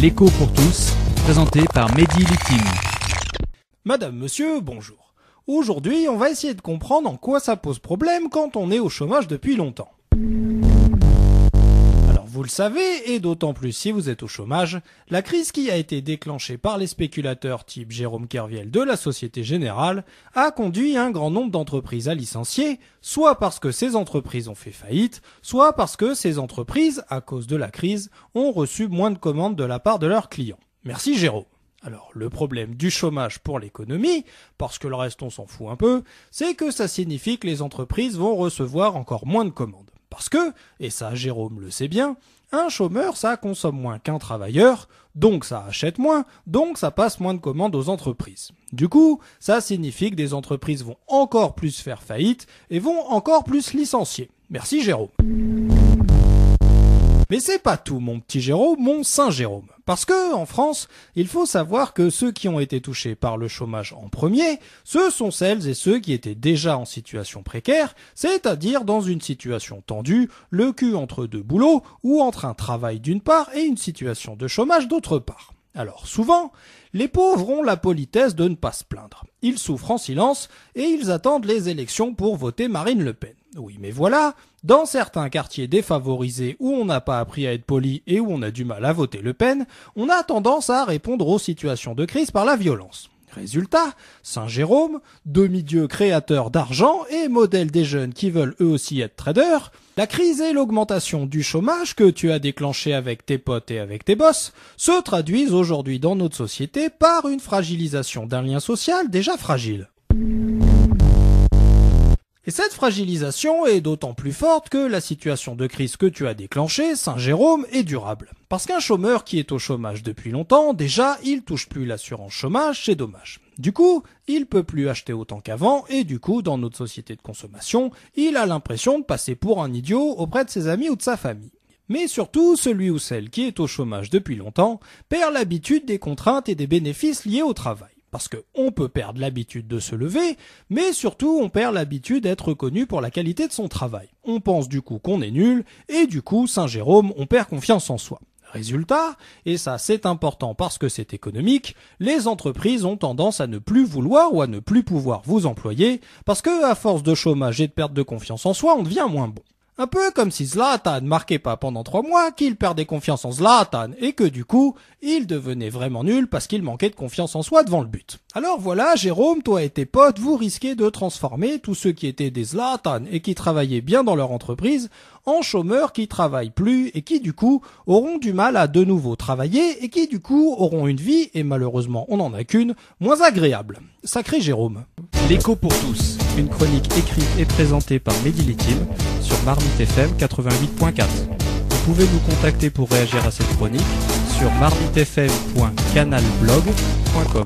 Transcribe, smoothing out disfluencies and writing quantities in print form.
L'écho pour tous, présenté par Mehdi Littin. Madame, monsieur, bonjour. Aujourd'hui, on va essayer de comprendre en quoi ça pose problème quand on est au chômage depuis longtemps. Alors vous le savez, et d'autant plus si vous êtes au chômage, la crise qui a été déclenchée par les spéculateurs type Jérôme Kerviel de la Société Générale a conduit un grand nombre d'entreprises à licencier, soit parce que ces entreprises ont fait faillite, soit parce que ces entreprises, à cause de la crise, ont reçu moins de commandes de la part de leurs clients. Merci Jérôme. Alors, le problème du chômage pour l'économie, parce que le reste on s'en fout un peu, c'est que ça signifie que les entreprises vont recevoir encore moins de commandes. Parce que, et ça Jérôme le sait bien, un chômeur ça consomme moins qu'un travailleur, donc ça achète moins, donc ça passe moins de commandes aux entreprises. Du coup, ça signifie que des entreprises vont encore plus faire faillite et vont encore plus licencier. Merci Jérôme. Mais c'est pas tout, mon petit Jérôme, mon Saint Jérôme. Parce que, en France, il faut savoir que ceux qui ont été touchés par le chômage en premier, ce sont celles et ceux qui étaient déjà en situation précaire, c'est-à-dire dans une situation tendue, le cul entre deux boulots, ou entre un travail d'une part et une situation de chômage d'autre part. Alors souvent, les pauvres ont la politesse de ne pas se plaindre. Ils souffrent en silence et ils attendent les élections pour voter Marine Le Pen. Oui, mais voilà, dans certains quartiers défavorisés où on n'a pas appris à être poli et où on a du mal à voter Le Pen, on a tendance à répondre aux situations de crise par la violence. Résultat, Saint Jérôme, demi-dieu créateur d'argent et modèle des jeunes qui veulent eux aussi être traders, la crise et l'augmentation du chômage que tu as déclenché avec tes potes et avec tes boss se traduisent aujourd'hui dans notre société par une fragilisation d'un lien social déjà fragile. Et cette fragilisation est d'autant plus forte que la situation de crise que tu as déclenchée, Saint Jérôme, est durable. Parce qu'un chômeur qui est au chômage depuis longtemps, déjà, il touche plus l'assurance chômage, c'est dommage. Du coup, il peut plus acheter autant qu'avant et du coup, dans notre société de consommation, il a l'impression de passer pour un idiot auprès de ses amis ou de sa famille. Mais surtout, celui ou celle qui est au chômage depuis longtemps perd l'habitude des contraintes et des bénéfices liés au travail. Parce que on peut perdre l'habitude de se lever, mais surtout on perd l'habitude d'être reconnu pour la qualité de son travail. On pense du coup qu'on est nul, et du coup, Saint Jérôme, on perd confiance en soi. Résultat, et ça c'est important parce que c'est économique, les entreprises ont tendance à ne plus vouloir ou à ne plus pouvoir vous employer, parce que à force de chômage et de perte de confiance en soi, on devient moins bon. Un peu comme si Zlatan marquait pas pendant 3 mois, qu'il perdait confiance en Zlatan et que du coup, il devenait vraiment nul parce qu'il manquait de confiance en soi devant le but. Alors voilà, Jérôme, toi et tes potes, vous risquez de transformer tous ceux qui étaient des Zlatan et qui travaillaient bien dans leur entreprise en chômeurs qui travaillent plus et qui du coup auront du mal à de nouveau travailler et qui du coup auront une vie, et malheureusement on n'en a qu'une, moins agréable. Sacré Jérôme. L'écho pour tous, une chronique écrite et présentée par Mehdi Littin sur Marmite FM 88.4. Vous pouvez nous contacter pour réagir à cette chronique sur marmitefm.canalblog.com.